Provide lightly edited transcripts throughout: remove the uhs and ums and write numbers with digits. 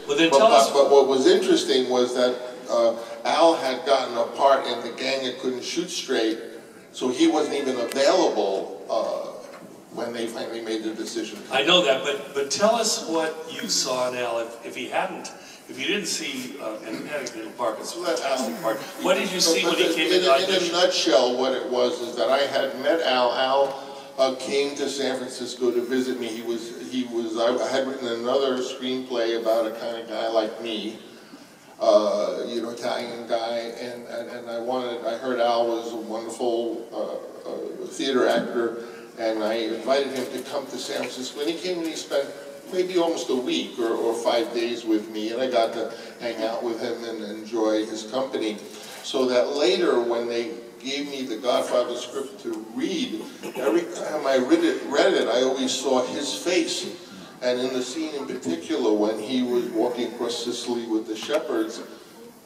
Well, then tell us. But what was interesting was that Al had gotten a part in the gang that couldn't shoot straight, so he wasn't even available when they finally made the decision. I know that, but tell us what you saw in Al. If you didn't see in Little Park, it's a fantastic part. What did you see when he came in the audition? In a nutshell, what it was is that I had met Al. Al came to San Francisco to visit me. I had written another screenplay about a kind of guy like me, you know, Italian guy, and I heard Al was a wonderful theater actor, and I invited him to come to San Francisco, and he came and he spent maybe almost a week or 5 days with me, and I got to hang out with him and enjoy his company. So that later, when they gave me the Godfather script to read, every time I read it, I always saw his face. And in the scene in particular, when he was walking across Sicily with the shepherds,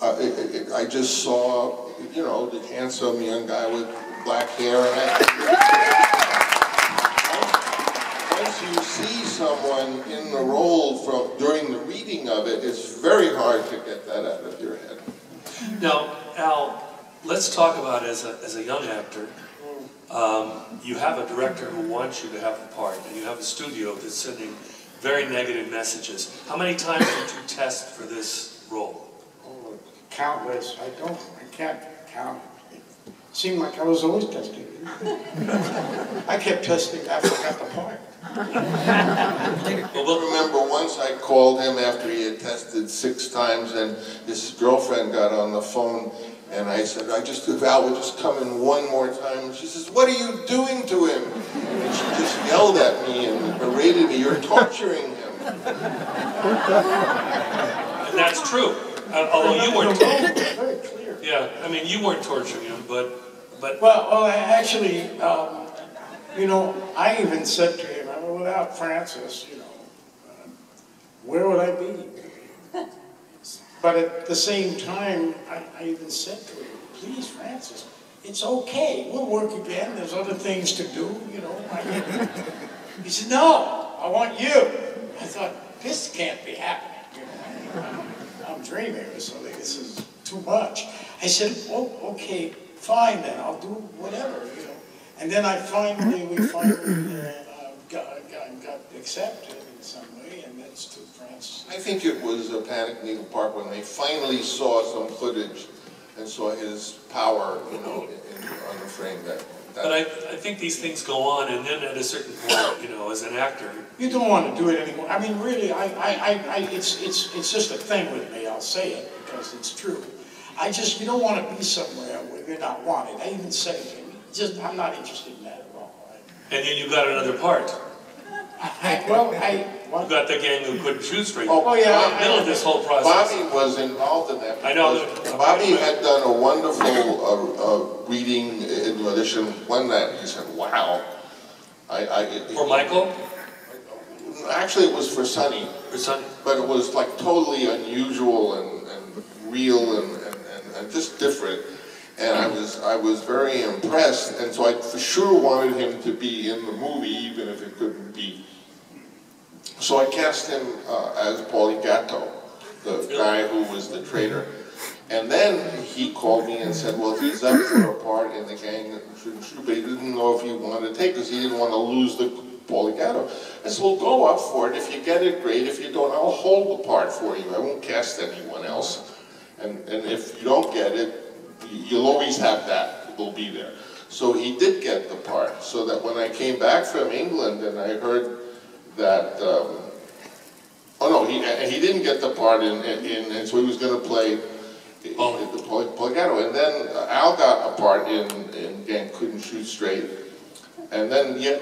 I just saw, you know, the handsome young guy with black hair. And once you see someone in the role during the reading of it, it's very hard to get that out of your head. Now, Al, let's talk about as a young actor. You have a director who wants you to have the part, and you have a studio that's sending very negative messages. How many times did you test for this role? Oh, countless. I can't count. It seemed like I was always testing. I kept testing after I got the part. Well, remember once I called him after he had tested 6 times, and his girlfriend got on the phone, and I said, if Al would just come in one more time. And she says, "What are you doing to him?" And she just yelled at me and berated me, "You're torturing him." And that's true. Although you weren't very clear. Yeah, I mean, you weren't torturing him, but. Well, actually, you know, I even said to him, without Francis, you know, where would I be? But at the same time, I even said to him, "Please, Francis, it's okay. We'll work again. There's other things to do, you know." He said, "No, I want you." I thought, this can't be happening. You know, I'm dreaming or something. This is too much. I said, "Oh, okay, fine then. I'll do whatever, you know." And then we finally got accepted in some way, and that's to Francis. I think it was a Panic in Eagle Park when they finally saw some footage and saw his power, you know, on the frame. But I think these things go on, and then at a certain point, you know, as an actor, you don't want to do it anymore. I mean, really, it's just a thing with me. I'll say it because it's true. You don't want to be somewhere where you're not wanted. I even said it to him. I'm not interested in that at all. And then you got another part. You got the gang who couldn't shoot straight. Oh yeah, in the middle of this whole process. Bobby was involved in that. I know. Bobby had done a wonderful reading in the audition one night. He said, "Wow." For Michael? Actually, it was for Sonny. For Sonny. But it was like totally unusual and real and just different. And I was very impressed, and so I for sure wanted him to be in the movie, even if it couldn't be. So I cast him as Paulie Gatto, the guy who was the traitor. And then he called me and said, well, he's up for a part in the gang that shouldn't shoot, but he didn't know if he wanted to take because he didn't want to lose the Paulie Gatto. I said, well, go up for it. If you get it, great. If you don't, I'll hold the part for you. I won't cast anyone else. And if you don't get it, you'll always have that. It will be there. So he did get the part. So that when I came back from England and I heard that, oh no, he didn't get the part and so he was going to play the Paulie Gatto. And then Al got a part in Gang Couldn't Shoot Straight. And then yet,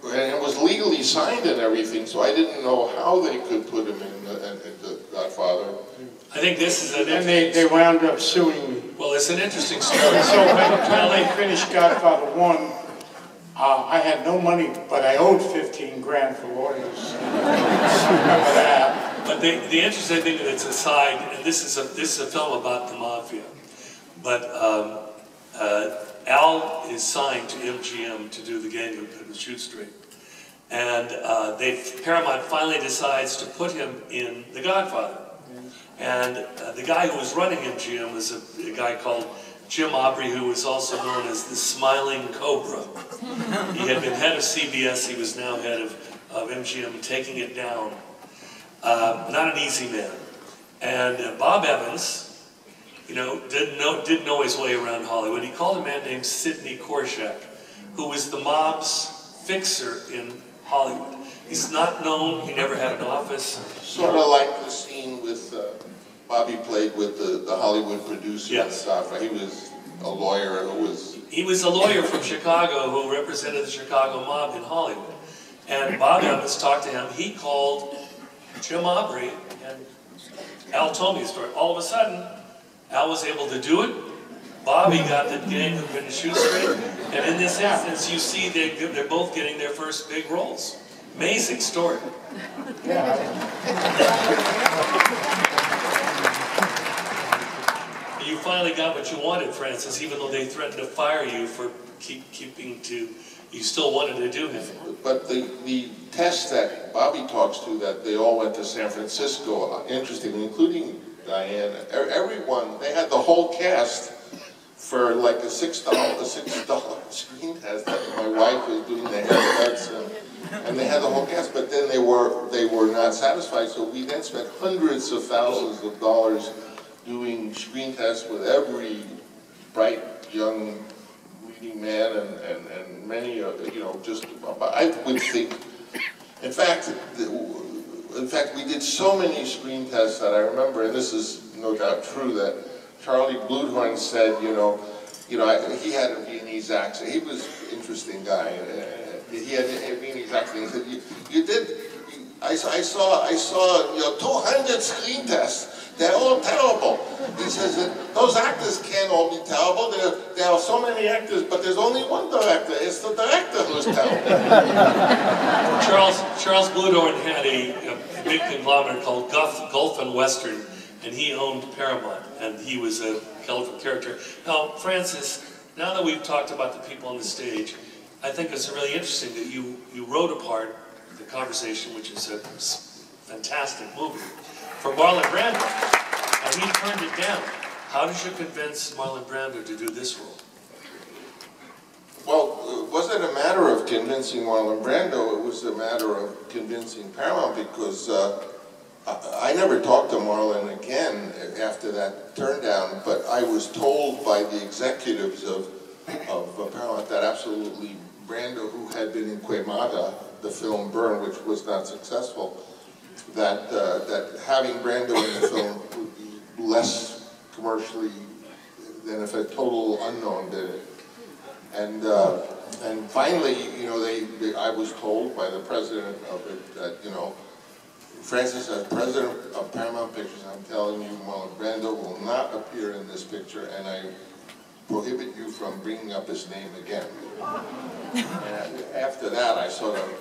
and it was legally signed and everything, so I didn't know how they could put him in the Godfather. I think this is an and they wound up suing me. Well, it's an interesting story. So by the time they finished Godfather 1, I had no money, but I owed 15 grand for lawyers. Remember that. But the interesting thing that's aside, and this is a film about the mafia, but Al is signed to MGM to do the Gang Who Couldn't Shoot Straight, and Paramount finally decides to put him in The Godfather. And the guy who was running MGM was a guy called Jim Aubrey, who was also known as the Smiling Cobra. He had been head of CBS, he was now head of MGM, taking it down. Not an easy man. And Bob Evans, you know, didn't know his way around Hollywood. He called a man named Sidney Korshak, who was the mob's fixer in Hollywood. He's not known, he never had an office. Sort of like the scene with, Bobby played with the Hollywood producer. Yes. He was a lawyer who was... He was a lawyer from Chicago who represented the Chicago mob in Hollywood. And Bob Evans talked to him. He called Jim Aubrey, and Al told me the story. All of a sudden, Al was able to do it. Bobby got the gang who couldn't shoot straight. And in this instance, you see they're both getting their first big roles. Amazing story. Yeah. You finally got what you wanted, Francis, even though they threatened to fire you for keeping to, you still wanted to do him. But the test that Bobby talks to, that they all went to San Francisco, interesting, including Diane, everyone, they had the whole cast for like a $6 screen test that my wife was doing the haircuts, and they had the whole cast, but then they were not satisfied, so we then spent hundreds of thousands of dollars doing screen tests with every bright young leading man and many, you know, just, I would think, in fact, we did so many screen tests that I remember, and this is no doubt true, that Charlie Bluthorn said, you know, he had a Viennese accent. He was an interesting guy. He had a Viennese accent. He said, you did. I saw, you know, 200 screen tests. They're all terrible. He says that those actors can't all be terrible. There are so many actors, but there's only one director. It's the director who's terrible. Charles Bluthorn had a big conglomerate called Gulf and Western, and he owned Paramount, and he was a colorful character. Now, Francis, now that we've talked about the people on the stage, I think it's really interesting that you wrote a part, The Conversation, which is a fantastic movie, for Marlon Brando, and he turned it down. How did you convince Marlon Brando to do this role? Well, it wasn't a matter of convincing Marlon Brando, it was a matter of convincing Paramount, because I never talked to Marlon again after that turn down, but I was told by the executives of Paramount that absolutely Brando, who had been in Quemada, the film Burn, which was not successful, that having Brando in the film would be less commercially than if a total unknown did it. And finally, you know, I was told by the president of it that, you know, Francis, as president of Paramount Pictures, I'm telling you, Marlon Brando will not appear in this picture, and I prohibit you from bringing up his name again. And after that, I sort of,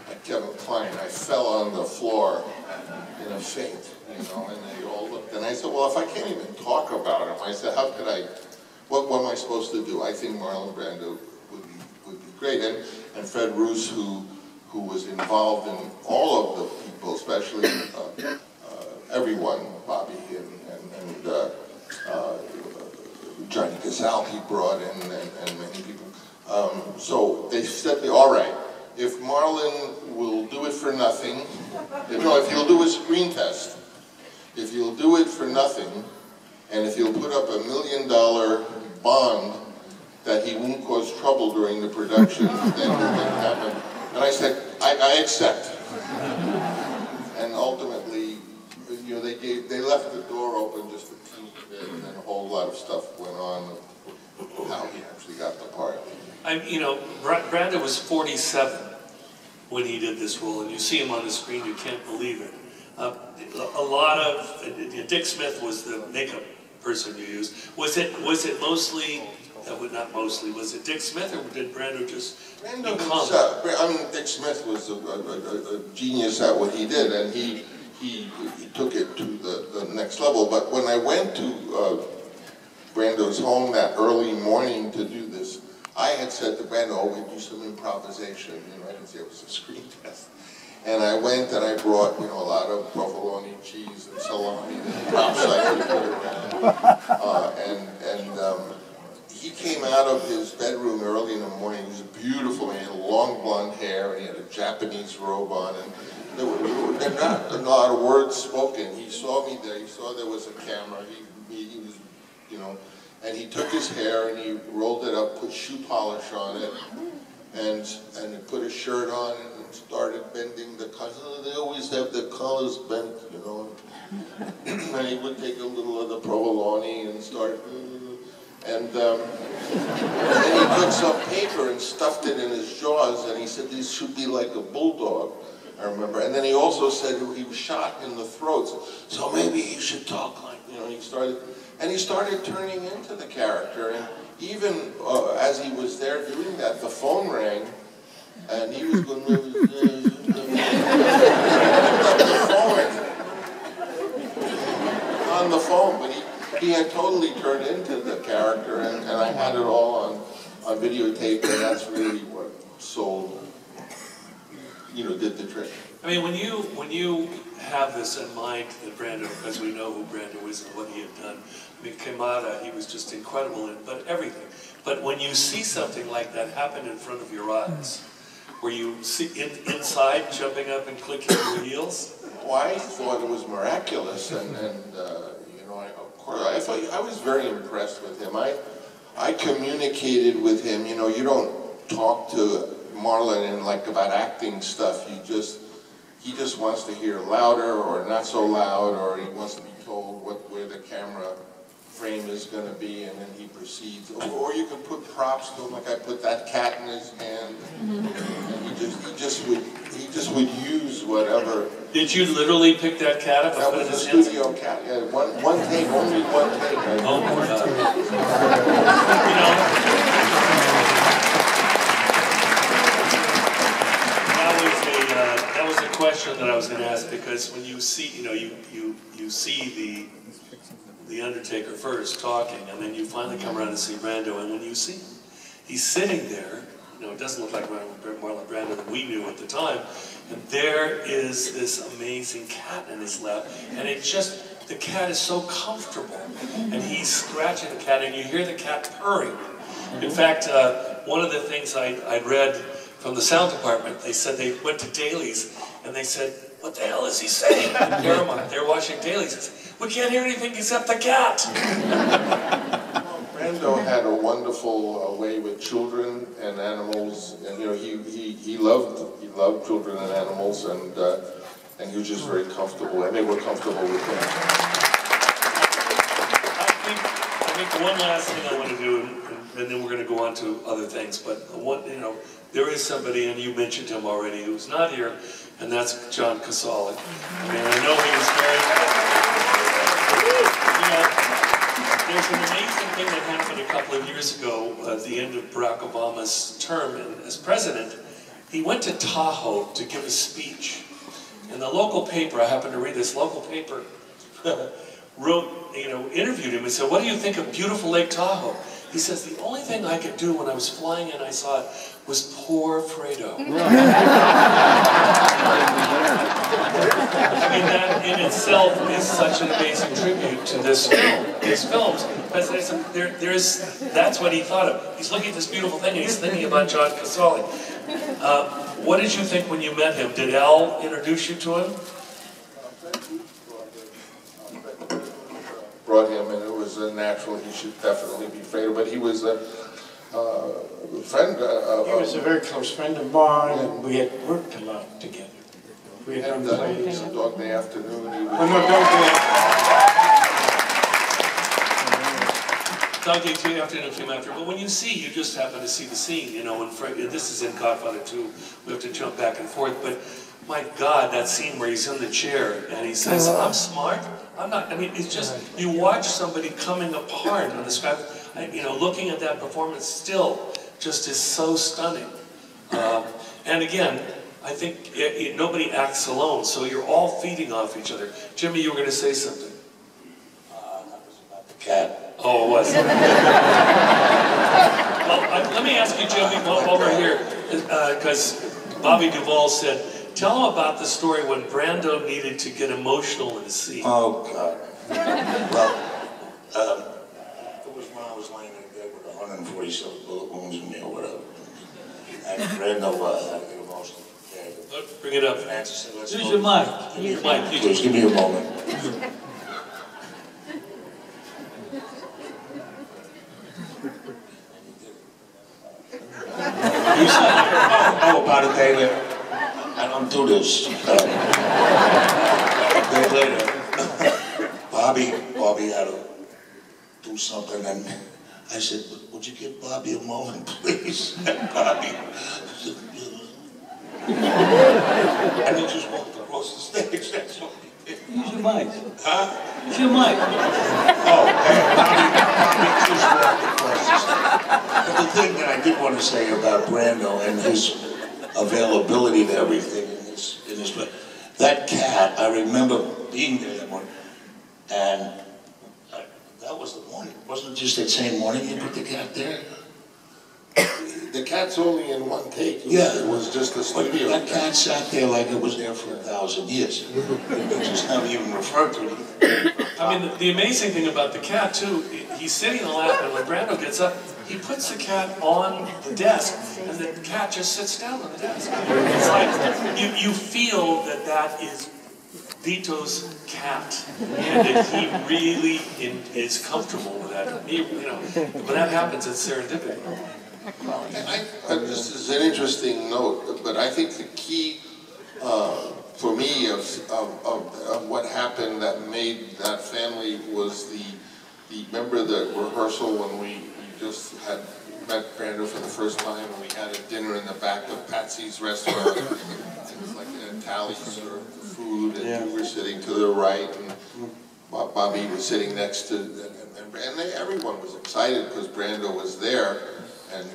like Kevin Kline, I fell on the floor in a faint, you know, and they all looked. And I said, well, if I can't even talk about him, I said, how could I, what am I supposed to do? I think Marlon Brando would be great. And Fred Roos, who was involved in all of the people, especially everyone, Bobby and Johnny Casal he brought in, and many people. So they said, all right, if Marlon will do it for nothing, if he'll do a screen test, if he'll do it for nothing, and if he'll put up $1 million bond that he won't cause trouble during the production, then it can happen. And I said, I accept. And ultimately, you know, they left the door open just a teeny bit, and then a whole lot of stuff went on of how he actually got the part. You know, Brando was 47 when he did this role, and you see him on the screen, you can't believe it. A lot of Dick Smith was the makeup person you used. Was it mostly? Not mostly. Was it Dick Smith, or did Brando just become? I mean, Dick Smith was a genius at what he did, and he took it to the next level. But when I went to Brando's home that early morning to do this, I had said to Brando, oh, we do some improvisation. You know, I didn't say it was a screen test. And I went and I brought, you know, a lot of provolone cheese of his bedroom early in the morning. He was a beautiful man, long blonde hair, and he had a Japanese robe on, and there were not a lot of words spoken. He saw me there. He saw there was a camera. He was, you know, and he took his hair and he rolled it up, put shoe polish on it, and he put a shirt on and started bending the colors. They always have the colors bent, you know. And he would take a little of the provolone and start, and then he took some paper and stuffed it in his jaws, and he said, "These should be like a bulldog," I remember. And then he also said he was shot in the throat, so maybe he should talk like, you know, he started turning into the character. And even as he was there doing that, the phone rang, and he was going to on the phone, but he had totally turned into the character, and I had it all on videotape, and that's really what sold, you know, did the trick. I mean, when you have this in mind, that Brando, because we know who Brando is and what he had done. I mean, Kamada, he was just incredible in everything. But when you see something like that happen in front of your eyes, where you see inside jumping up and clicking your heels. Well, I thought it was miraculous, and you know, of course, I was very impressed with him. I communicated with him. You know, you don't talk to Marlon in like about acting stuff. He just wants to hear louder or not so loud, or he wants to be told where the camera frame is going to be, and then he proceeds. Or you can put props to him, like I put that cat in his hand, and he just would use whatever. Did you literally pick that cat up? That was a studio cat. Yeah, one take, only one take. Oh my God! You know, that was a question that I was going to ask, because when you see, you know, you see the Undertaker first talking, and then you finally come around and see Brando, and when you see he's sitting there, you know, it doesn't look like Marlon Brando that we knew at the time, and there is this amazing cat in his lap, and the cat is so comfortable, and he's scratching the cat, and you hear the cat purring. In fact, one of the things I read from the sound department, they said they went to dailies, and they said, "What the hell is he saying?" In Paramount, they're watching dailies. We can't hear anything except the cat. Brando had a wonderful way with children and animals, and you know, he loved children and animals, and he was just very comfortable, and they were comfortable with him. I think one last thing I want to do, and then we're going to go on to other things, but you know, there is somebody, and you mentioned him already, who's not here, and that's John Coppola. I mean, I know he was very, you know, there's an amazing thing that happened a couple of years ago at the end of Barack Obama's term as president. He went to Tahoe to give a speech, and the local paper, I happened to read this local paper, interviewed him and said, "What do you think of beautiful Lake Tahoe?" He says, "The only thing I could do when I was flying and I saw it was pour Fredo." I mean, that in itself is such an amazing tribute to this film, these films. Because that's what he thought of. He's looking at this beautiful thing and he's thinking about John Coppola. What did you think when you met him? Did Al introduce you to him? Brought him, and it was natural. He should definitely be Fredo, but he was a friend. He was a very close friend of mine, and we had worked a lot together. We had done plays. Dog Day Afternoon. Dog Day Afternoon came after, but when you just happen to see the scene, you know, when this is in Godfather 2, we have to jump back and forth, but my God, that scene where he's in the chair and he says, "I'm smart, I'm not," I mean, it's just, you watch somebody coming apart on the screen, you know, looking at that performance still just is so stunning. And again, I think nobody acts alone, so you're all feeding off each other. Jimmy, you were going to say something. That was about the cat. Oh, it was. Well, let me ask you, Jimmy, while we're here, because Bobby Duvall said, tell him about the story when Brando needed to get emotional in a scene. Oh, God. Well, it was when I was was laying in bed with 147 bullet wounds in me or whatever. And Brando had to get emotional. Bring it up. Francis said, let's Use go. your mic. Give me your mic. Please give me a moment. Oh, about a day later. I don't do this. A day later, Bobby had to do something, and I said, would you give Bobby a moment, please? And Bobby said, and he just walked across the stage. That's what he did. Use your mic. Huh? Use your mic. Oh, Bobby just walked across the stage. But the thing that I did want to say about Brando and his availability to everything in his that cat, I remember being there that morning, and that was the morning. Wasn't it just that same morning you put the cat there? The cat's only in one take. Yeah. It was just a studio. That cat sat there like it was there for 1,000 years. It just not even referred to it. I mean, the amazing thing about the cat, too, he's sitting in the lap, and when Brando gets up, he puts the cat on the desk, and the cat just sits down on the desk. It's like, you feel that that is Vito's cat, and that he really is comfortable with that. When that happens, it's serendipity. This is an interesting note, but I think the key for me of what happened that made that family was remember the rehearsal when we just had met Brando for the first time, and we had a dinner in the back of Patsy's restaurant. It was like Talia served the food, and we were sitting to the right, and Bobby was sitting next to, and everyone was excited because Brando was there. And,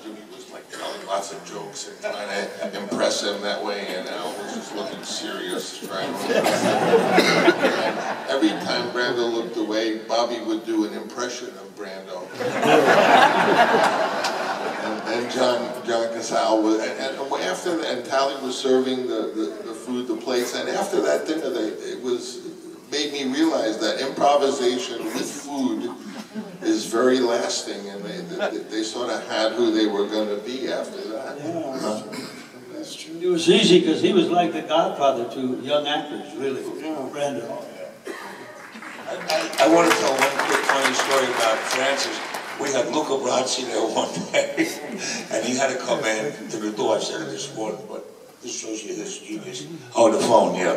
Jimmy was like telling lots of jokes and trying to impress him that way, and Al was just looking serious, trying to impress him. And every time Brando looked away, Bobby would do an impression of Brando. and John Casal was, and Talia was serving the food, the plates, and after that dinner, made me realize that improvisation with food is very lasting, and they sort of had who they were going to be after that. Yeah, that's true. It was easy because he was like the Godfather to young actors, really. Brando. I want to tell one quick funny story about Francis. We had Luca Brasi there one day, and he had to come in to the door. I said it this morning, but this shows you his genius. Oh, the phone, yeah.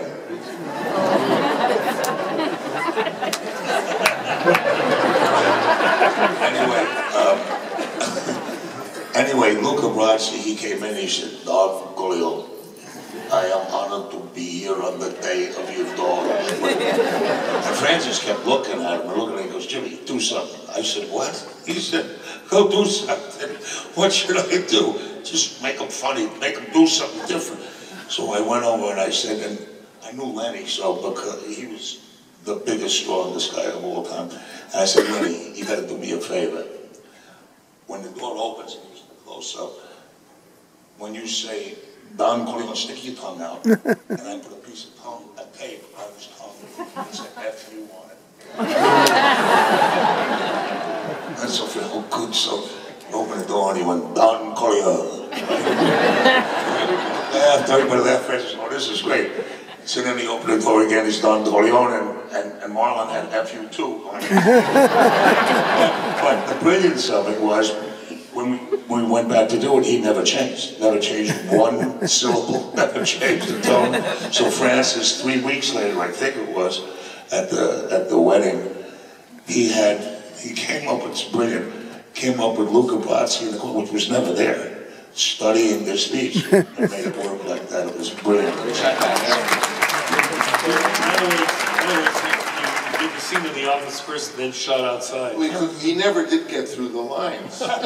Anyway, Luca Brasi, he came in, he said, Don Golio, I am honored to be here on the day of your daughter. And Francis kept looking at him, and he goes, Jimmy, do something. I said, what? He said, go do something. What should I do? Just make him funny, make him do something different. So I went over and I said, and I knew Lenny, so because he was the biggest, strongest guy of all time. And I said, Lenny, you got to do me a favor. When the door opens, and he was close up, when you say, Don Corleone, stick your tongue out, and I put a piece of tape on his tongue, and said, F you on it. That's so felt good, so he opened the door and he went, Don Corleone. Laughed, everybody laughed, Francis, oh, this is great. So then he opened the door again, he's Don Corleone, and Marlon had F you too. But the brilliance of it was, when we went back to do it, he never changed one syllable, never changed the tone. So Francis, 3 weeks later, I think it was, at the wedding, he came up with, it's brilliant, came up with Luca Brasi, which was never there, studying their speech, and made it work like that. It was brilliant. You did the scene in the office first and then shot outside. He never did get through the lines. He said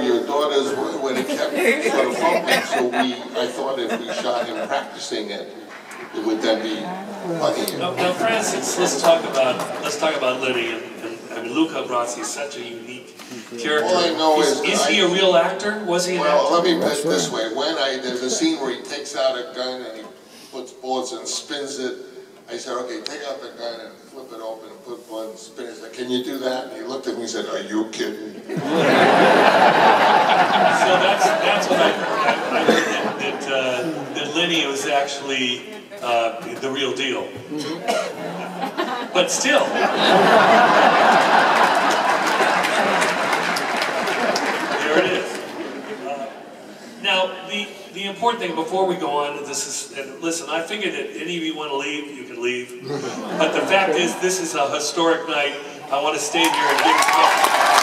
your daughter's, when it kept sort of fumbling, so I thought if we shot him practicing it, it would then be funny. Now, Francis, let's talk about Lenny. I mean, Luca Brasi is such a unique character. All I know is he a real actor? Was he an actor? Well, let me put it this way. There's a scene where he takes out a gun and he puts bullets and spins it. I I said, okay, take out the gun and flip it open and put blood and spin it. He said, can you do that? And he looked at me and said, are you kidding? So that's what I heard that Lenny was actually the real deal. But still. There it is. Now, the important thing before we go on, and listen, I figured that any of you want to leave, you can leave. But the fact is, this is a historic night. I want to stay here and give